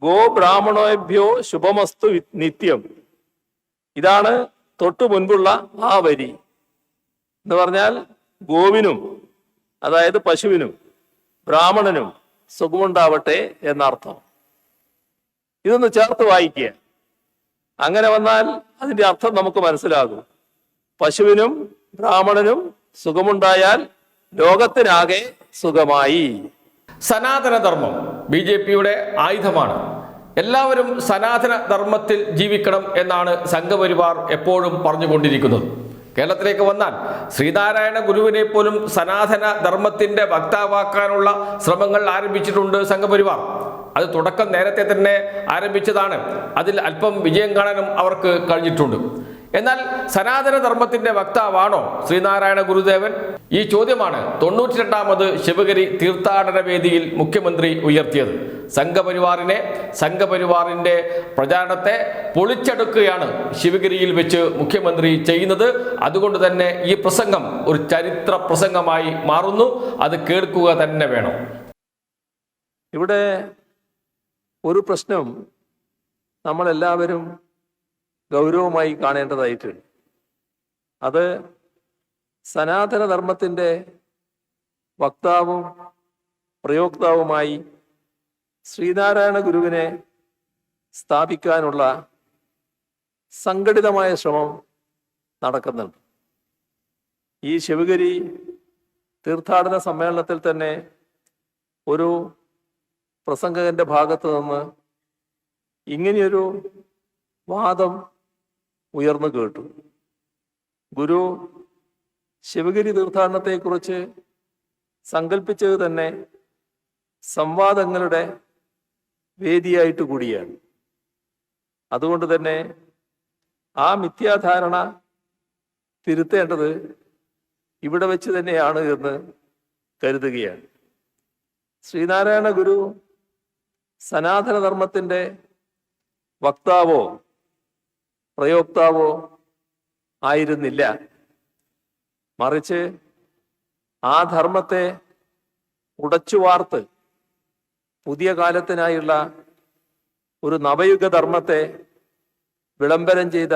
Go ബ്രാഹ്മണോഭ്യോ ശുഭമസ്തു നിത്യം. ഇതാണ് തൊട്ടു മുൻപുള്ള ആ വരി. എന്ന് പറഞ്ഞാൽ ഗോവിനും, അതായത് പശുവിനും, ബ്രാഹ്മണനും സുഖമുണ്ടാവട്ടെ എന്നർത്ഥം. ഇതൊന്ന് ചേർത്ത് വായിക്കുക. അങ്ങനെ വന്നാൽ അതിന്റെ അർത്ഥം നമുക്ക് മനസ്സിലാകും. പശുവിനും ബ്രാഹ്മണനും സുഖമുണ്ടായാൽ ലോകത്തിനാകെ സുഖമായി. സനാതനധർമ്മം BJPയുടെ ആയുധമാണ്. എല്ലാവരും സനാതന ധർമ്മത്തിൽ ജീവിക്കണം എന്നാണ് സംഘപരിവാർ എപ്പോഴും പറഞ്ഞുകൊണ്ടിരിക്കുന്നത്. കേരളത്തിലേക്ക് വന്നാൽ ശ്രീനാരായണ ഗുരുവിനെ പോലും സനാതന ധർമ്മത്തിന്റെ വക്താവാക്കാനുള്ള ശ്രമങ്ങൾ ആരംഭിച്ചിട്ടുണ്ട് സംഘപരിവാർ. അത് തുടക്കം നേരത്തെ തന്നെ ആരംഭിച്ചതാണ്. അതിൽ അല്പം വിജയം കാണാനും അവർക്ക് കഴിഞ്ഞിട്ടുണ്ട്. എന്നാൽ സനാതന ധർമ്മത്തിന്റെ വക്താവാണോ ശ്രീനാരായണ ഗുരുദേവൻ? ഈ ചോദ്യമാണ് 92ാമത് ശിവഗിരി തീർത്ഥാടന വേദിയിൽ മുഖ്യമന്ത്രി ഉയർത്തിയത്. സംഘപരിവാറിന്റെ പ്രചാരണത്തെ പൊളിച്ചെടുക്കുകയാണ് ശിവഗിരിയിൽ വെച്ച് മുഖ്യമന്ത്രി ചെയ്യുന്നത്. അതുകൊണ്ട് തന്നെ ഈ പ്രസംഗം ഒരു ചരിത്ര പ്രസംഗമായി മാറുന്നു. അത് കേൾക്കുക തന്നെ വേണം. ഇവിടെ ഒരു പ്രശ്നം നമ്മളെല്ലാവരും ഗൗരവമായി കാണേണ്ടതായിട്ടുണ്ട്. അത് സനാതനധർമ്മത്തിൻ്റെ വക്താവും പ്രയോക്താവുമായി ശ്രീനാരായണ ഗുരുവിനെ സ്ഥാപിക്കാനുള്ള സംഘടിതമായ ശ്രമം നടക്കുന്നുണ്ട്. ഈ ശിവഗിരി തീർത്ഥാടന സമ്മേളനത്തിൽ തന്നെ ഒരു പ്രസംഗകന്റെ ഭാഗത്ത് നിന്ന് ഇങ്ങനെയൊരു വാദം ഉയർന്നു കേട്ടു. ഗുരു ശിവഗിരി തീർത്ഥാടനത്തെക്കുറിച്ച് സങ്കല്പിച്ചത് തന്നെ സംവാദങ്ങളുടെ വേദിയായിട്ട് കൂടിയാണ്. അതുകൊണ്ട് തന്നെ ആ മിഥ്യാധാരണ തിരുത്തേണ്ടത് ഇവിടെ വെച്ച് തന്നെയാണ് എന്ന് കരുതുകയാണ്. ശ്രീനാരായണ ഗുരു സനാതനധർമ്മത്തിൻ്റെ വക്താവോ പ്രയോക്താവോ ആയിരുന്നില്ല. മറിച്ച് ആ ധർമ്മത്തെ ഉടച്ചുവാർത്ത് പുതിയ കാലത്തിനായുള്ള ഒരു നവയുഗ ധർമ്മത്തെ വിളംബരം ചെയ്ത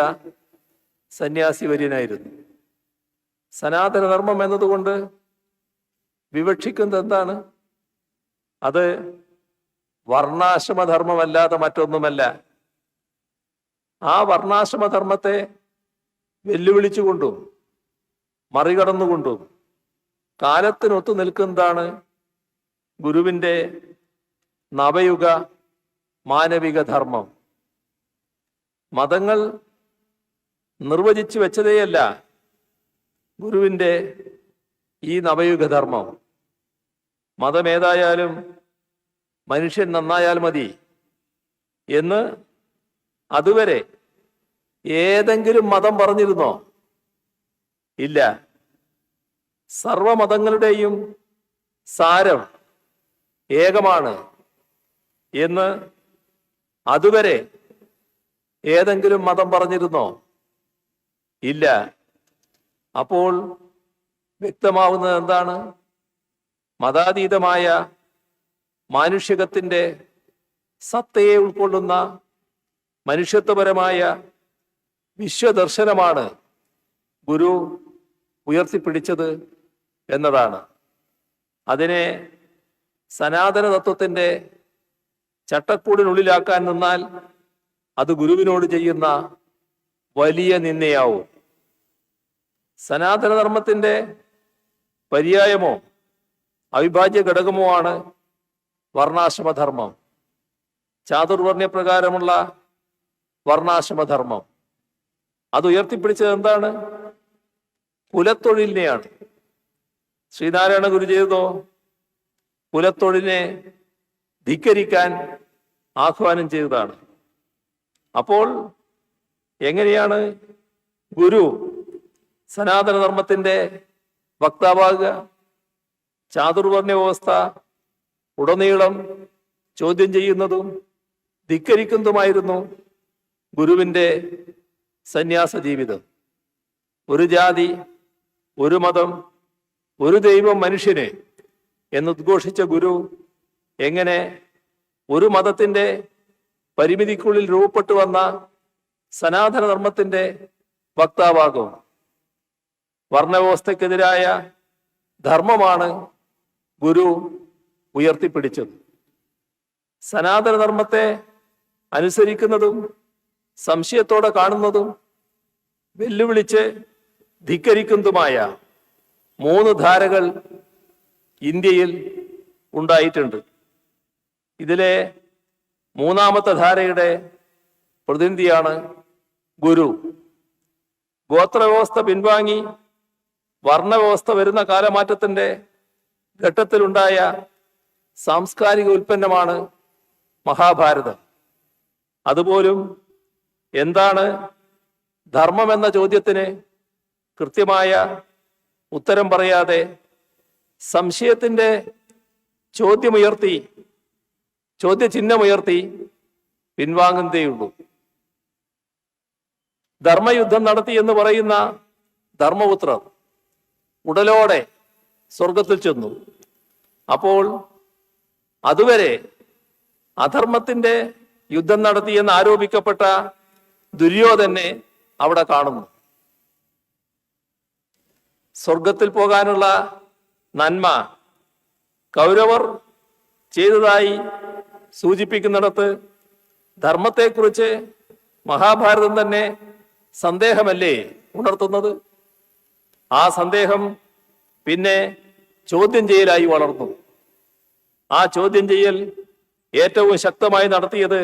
സന്യാസി വര്യനായിരുന്നു. സനാതനധർമ്മം എന്നതുകൊണ്ട് വിവക്ഷിക്കുന്നത് എന്താണ്? അത് വർണ്ണാശ്രമധർമ്മമല്ലാതെ മറ്റൊന്നുമല്ല. ആ വർണ്ണാശ്രമധർമ്മത്തെ വെല്ലുവിളിച്ചുകൊണ്ടും മറികടന്നുകൊണ്ടും കാലത്തിനൊത്തു നിൽക്കുന്നതാണ് ഗുരുവിൻ്റെ നവയുഗ മാനവിക ധർമ്മം. മതങ്ങൾ നിർവചിച്ചു വെച്ചതേയല്ല ഗുരുവിൻ്റെ ഈ നവയുഗ ധർമ്മം. മതമേതായാലും മനുഷ്യൻ നന്നായാൽ മതി എന്ന് അതുവരെ ഏതെങ്കിലും മതം പറഞ്ഞിരുന്നോ? ഇല്ല. സർവമതങ്ങളുടെയും സാരം ഏകമാണ് എന്ന് അതുവരെ ഏതെങ്കിലും മതം പറഞ്ഞിരുന്നോ? ഇല്ല. അപ്പോൾ വ്യക്തമാവുന്നത് എന്താണ്? മതാതീതമായ മാനുഷികത്തിൻ്റെ സത്തയെ ഉൾക്കൊള്ളുന്ന മനുഷ്യത്വപരമായ വിശ്വദർശനമാണ് ഗുരു ഉയർത്തിപ്പിടിച്ചത് എന്നതാണ്. അതിനെ സനാതന തത്വത്തിൻ്റെ ചട്ടക്കൂടിനുള്ളിലാക്കാൻ നിന്നാൽ അത് ഗുരുവിനോട് ചെയ്യുന്ന വലിയ നിന്ദയാവും. സനാതനധർമ്മത്തിൻ്റെ പര്യായമോ അവിഭാജ്യ ഘടകമോ ആണ് വർണ്ണാശ്രമധർമ്മം. ചാതുർവർണ്ണ്യപ്രകാരമുള്ള വർണ്ണാശ്രമധർമ്മം അത് ഉയർത്തിപ്പിടിച്ചത് എന്താണ്? കുലത്തൊഴിലിനെയാണ്. ശ്രീനാരായണ ഗുരു ചെയ്തതോ കുലത്തൊഴിലിനെ ധിക്കരിക്കാൻ ആഹ്വാനം ചെയ്തതാണ്. അപ്പോൾ എങ്ങനെയാണ് ഗുരു സനാതനധർമ്മത്തിൻ്റെ വക്താവാകുക? ചാതുർവർണ്ണ്യ വ്യവസ്ഥ ഉടനീളം ചോദ്യം ചെയ്യുന്നതും ധിക്കരിക്കുന്നതുമായിരുന്നു ഗുരുവിൻ്റെ സന്യാസ ജീവിതം. ഒരു ജാതി, ഒരു മതം, ഒരു ദൈവം മനുഷ്യന് എന്നുദ്ഘോഷിച്ച ഗുരു എങ്ങനെ ഒരു മതത്തിൻ്റെ പരിമിതിക്കുള്ളിൽ രൂപപ്പെട്ടു വന്ന സനാതന ധർമ്മത്തിന്റെ വക്താവാകും. വർണ്ണവ്യവസ്ഥക്കെതിരായ ധർമ്മമാണ് ഗുരു ഉയർത്തിപ്പിടിച്ചത്. സനാതന ധർമ്മത്തെ അനുസരിക്കുന്നതും സംശയത്തോടെ കാണുന്നതും വെല്ലുവിളിച്ച് ധിക്കരിക്കുന്നതുമായ 3 ധാരകൾ ഇന്ത്യയിൽ ഉണ്ടായിട്ടുണ്ട്. ഇതിലെ 3ാമത്തെ ധാരയുടെ പ്രതിനിധിയാണ് ഗുരു. ഗോത്രവ്യവസ്ഥ പിൻവാങ്ങി വർണ്ണവ്യവസ്ഥ വരുന്ന കാലമാറ്റത്തിന്റെ ഘട്ടത്തിലുണ്ടായ സാംസ്കാരിക ഉൽപ്പന്നമാണ് മഹാഭാരതം. അതുപോലും എന്താണ് ധർമ്മം എന്ന ചോദ്യത്തിന് കൃത്യമായ ഉത്തരം പറയാതെ സംശയത്തിന്റെ ചോദ്യചിഹ്നമുയർത്തി പിൻവാങ്ങുന്നതേയുള്ളൂ. ധർമ്മയുദ്ധം നടത്തി എന്ന് പറയുന്ന ധർമ്മപുത്രർ ഉടലോടെ സ്വർഗത്തിൽ ചെന്നു. അപ്പോൾ അതുവരെ അധർമ്മത്തിന്റെ യുദ്ധം നടത്തിയെന്ന് ആരോപിക്കപ്പെട്ട ദുര്യോധനെ അവിടെ കാണുന്നു. സ്വർഗത്തിൽ പോകാനുള്ള നന്മ കൗരവർ ചെയ്തതായി സൂചിപ്പിക്കുന്നിടത്ത് ധർമ്മത്തെക്കുറിച്ച് മഹാഭാരതം തന്നെ സന്ദേഹമല്ലേ ഉണർത്തുന്നത്? ആ സന്ദേഹം പിന്നെ ചോദ്യം ചെയ്യലായി വളർന്നു. ആ ചോദ്യം ചെയ്യൽ ഏറ്റവും ശക്തമായി നടത്തിയത്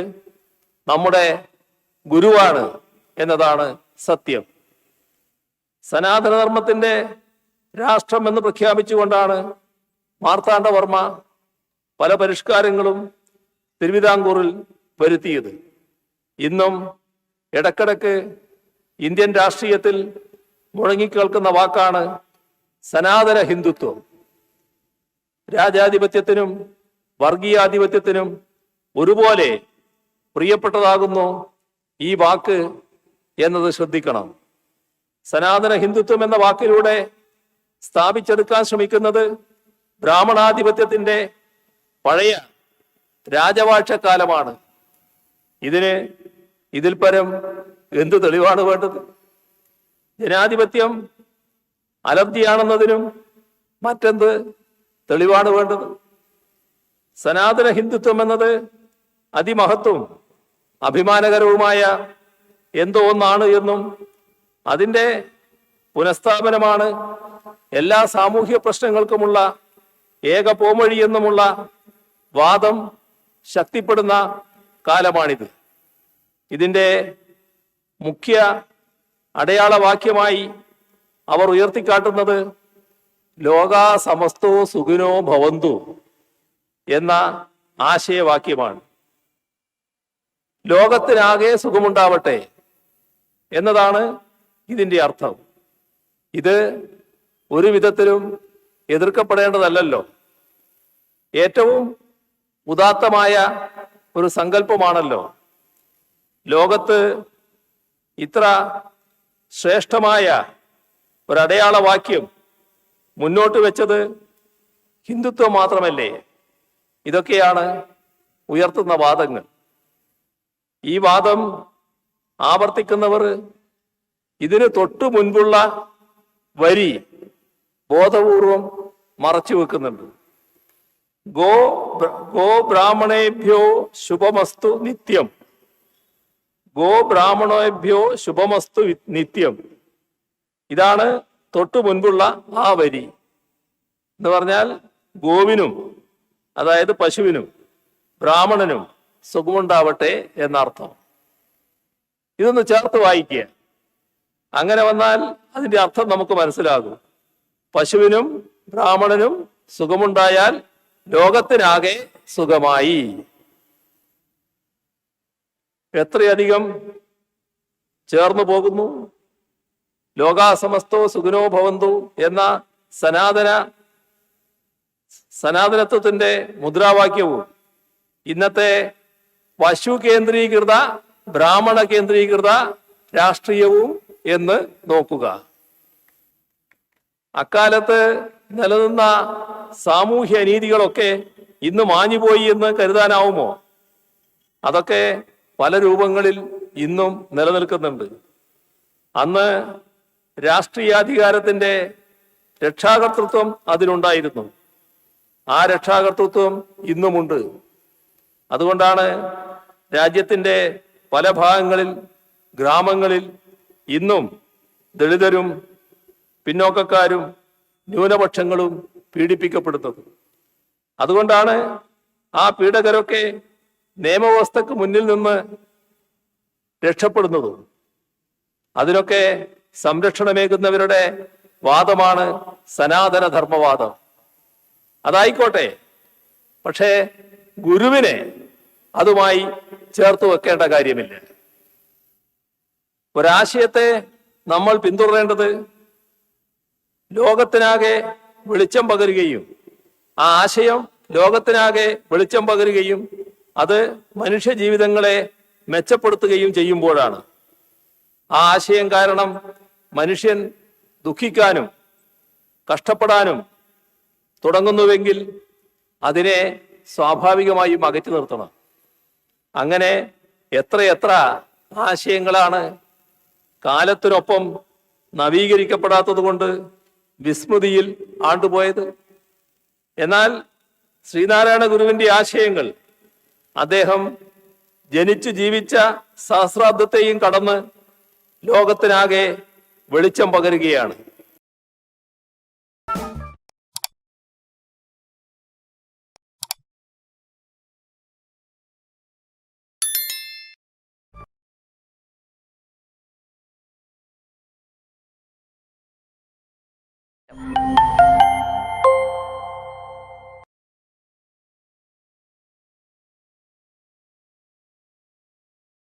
നമ്മുടെ ഗുരുവാണ് എന്നതാണ് സത്യം. സനാതനധർമ്മത്തിന്റെ രാഷ്ട്രം എന്ന് പ്രഖ്യാപിച്ചുകൊണ്ടാണ് മാർത്താണ്ഡവർമ്മ പല പരിഷ്കാരങ്ങളും തിരുവിതാംകൂറിൽ വരുത്തിയത്. ഇന്നും ഇടക്കിടക്ക് ഇന്ത്യൻ രാഷ്ട്രീയത്തിൽ മുഴങ്ങിക്കേൾക്കുന്ന വാക്കാണ് സനാതന ഹിന്ദുത്വം. രാജാധിപത്യത്തിനും വർഗീയാധിപത്യത്തിനും ഒരുപോലെ പ്രിയപ്പെട്ടതാകുന്നു ഈ വാക്ക് എന്നത് ശ്രദ്ധിക്കണം. സനാതന ഹിന്ദുത്വം എന്ന വാക്കിലൂടെ സ്ഥാപിച്ചെടുക്കാൻ ശ്രമിക്കുന്നത് ബ്രാഹ്മണാധിപത്യത്തിന്റെ പഴയ രാജവാഴ്ചക്കാലമാണ്. ഇതിൽ പരം എന്ത് തെളിവാണ് വേണ്ടത്? ജനാധിപത്യം അലബ്ധിയാണെന്നതിനും മറ്റെന്ത് തെളിവാണ് വേണ്ടത്? സനാതന ഹിന്ദുത്വം എന്നത് അതിമഹത്വവും അഭിമാനകരവുമായ എന്തോ ഒന്നാണ് എന്നും അതിൻ്റെ പുനഃസ്ഥാപനമാണ് എല്ലാ സാമൂഹ്യ പ്രശ്നങ്ങൾക്കുമുള്ള ഏക പോംവഴി എന്നുമുള്ള വാദം ശക്തിപ്പെടുന്ന കാലമാണിത്. ഇതിൻ്റെ മുഖ്യ അടയാളവാക്യമായി അവർ ഉയർത്തിക്കാട്ടുന്നത് ലോകാ സമസ്തോ സുഖിനോ ഭവന്തു എന്ന ആശയവാക്യമാണ്. ലോകത്തിനാകെ സുഖമുണ്ടാവട്ടെ എന്നതാണ് ഇതിൻ്റെ അർത്ഥം. ഇത് ഒരു വിധത്തിലും എതിർക്കപ്പെടേണ്ടതല്ലല്ലോ. ഏറ്റവും ഉദാത്തമായ ഒരു സങ്കല്പമാണല്ലോ. ലോകത്ത് ഇത്ര ശ്രേഷ്ഠമായ ഒരടയാളവാക്യം മുന്നോട്ട് വെച്ചത് ഹിന്ദുത്വം മാത്രമല്ലേ? ഇതൊക്കെയാണ് ഉയർത്തുന്ന വാദങ്ങൾ. ഈ വാദം ആവർത്തിക്കുന്നവർ ഇതിന് തൊട്ടു മുൻപുള്ള വരി ബോധപൂർവം മറച്ചു വെക്കുന്നുണ്ട്. ഗോ ബ്രാഹ്മണേഭ്യോ ശുഭമസ്തു നിത്യം. ഗോ ബ്രാഹ്മണേഭ്യോ ശുഭമസ്തു നിത്യം. ഇതാണ് തൊട്ടു മുൻപുള്ള ആ വരി. എന്ന് പറഞ്ഞാൽ ഗോവിനും, അതായത് പശുവിനും, ബ്രാഹ്മണനും സുഖമുണ്ടാവട്ടെ എന്നർത്ഥം. ഇതൊന്ന് ചേർത്ത് വായിക്കുക. അങ്ങനെ വന്നാൽ അതിന്റെ അർത്ഥം നമുക്ക് മനസ്സിലാകും. പശുവിനും ബ്രാഹ്മണനും സുഖമുണ്ടായാൽ ലോകത്തിനാകെ സുഖമായി. എത്രയധികം ചേർന്നു പോകുന്നു. ലോകാസമസ്തോ സുഖിനോ ഭവന്തു എന്ന സനാതനത്വത്തിന്റെ മുദ്രാവാക്യവും ഇന്നത്തെ പശു കേന്ദ്രീകൃത ബ്രാഹ്മണ കേന്ദ്രീകൃത രാഷ്ട്രീയവും എന്ന് നോക്കുക. അക്കാലത്ത് നിലനിന്ന സാമൂഹ്യ അനീതികളൊക്കെ ഇന്ന് മാഞ്ഞുപോയി എന്ന് കരുതാനാവുമോ? അതൊക്കെ പല രൂപങ്ങളിൽ ഇന്നും നിലനിൽക്കുന്നുണ്ട്. അന്ന് രാഷ്ട്രീയാധികാരത്തിന്റെ രക്ഷാകർതൃത്വം അതിനുണ്ടായിരുന്നു. ആ രക്ഷാകർതൃത്വം ഇന്നുമുണ്ട്. അതുകൊണ്ടാണ് രാജ്യത്തിന്റെ പല ഭാഗങ്ങളിൽ, ഗ്രാമങ്ങളിൽ ഇന്നും ദളിതരും പിന്നോക്കക്കാരും ന്യൂനപക്ഷങ്ങളും പീഡിപ്പിക്കപ്പെടുന്നത്. അതുകൊണ്ടാണ് ആ പീഡകരൊക്കെ നിയമവ്യവസ്ഥക്ക് മുന്നിൽ നിന്ന് രക്ഷപ്പെടുന്നതും. അതിനൊക്കെ സംരക്ഷണമേകുന്നവരുടെ വാദമാണ് സനാതന ധർമ്മവാദം. അതായിക്കോട്ടെ, പക്ഷേ ഗുരുവിനെ അതുമായി ചേർത്ത് വെക്കേണ്ട കാര്യമില്ല. ഒരാശയത്തെ നമ്മൾ പിന്തുടരേണ്ടത് ലോകത്തിനാകെ വെളിച്ചം പകരുകയും ആ ആശയം ലോകത്തിനാകെ വെളിച്ചം പകരുകയും അത് മനുഷ്യ ജീവിതങ്ങളെ മെച്ചപ്പെടുത്തുകയും ചെയ്യുമ്പോഴാണ്. ആ ആശയം കാരണം മനുഷ്യൻ ദുഃഖിക്കാനും കഷ്ടപ്പെടാനും തുടങ്ങുന്നുവെങ്കിൽ അതിനെ സ്വാഭാവികമായും അകറ്റി നിർത്തണം. അങ്ങനെ എത്രയെത്ര ആശയങ്ങളാണ് കാലത്തിനൊപ്പം നവീകരിക്കപ്പെടാത്തത് കൊണ്ട് വിസ്മൃതിയിൽ ആണ്ടുപോയത്. എന്നാൽ ശ്രീനാരായണ ഗുരുവിന്റെ ആശയങ്ങൾ അദ്ദേഹം ജനിച്ചു ജീവിച്ച സഹസ്രാബ്ദത്തെയും കടന്ന് ലോകത്തിനാകെ വെളിച്ചം പകരുകയാണ്.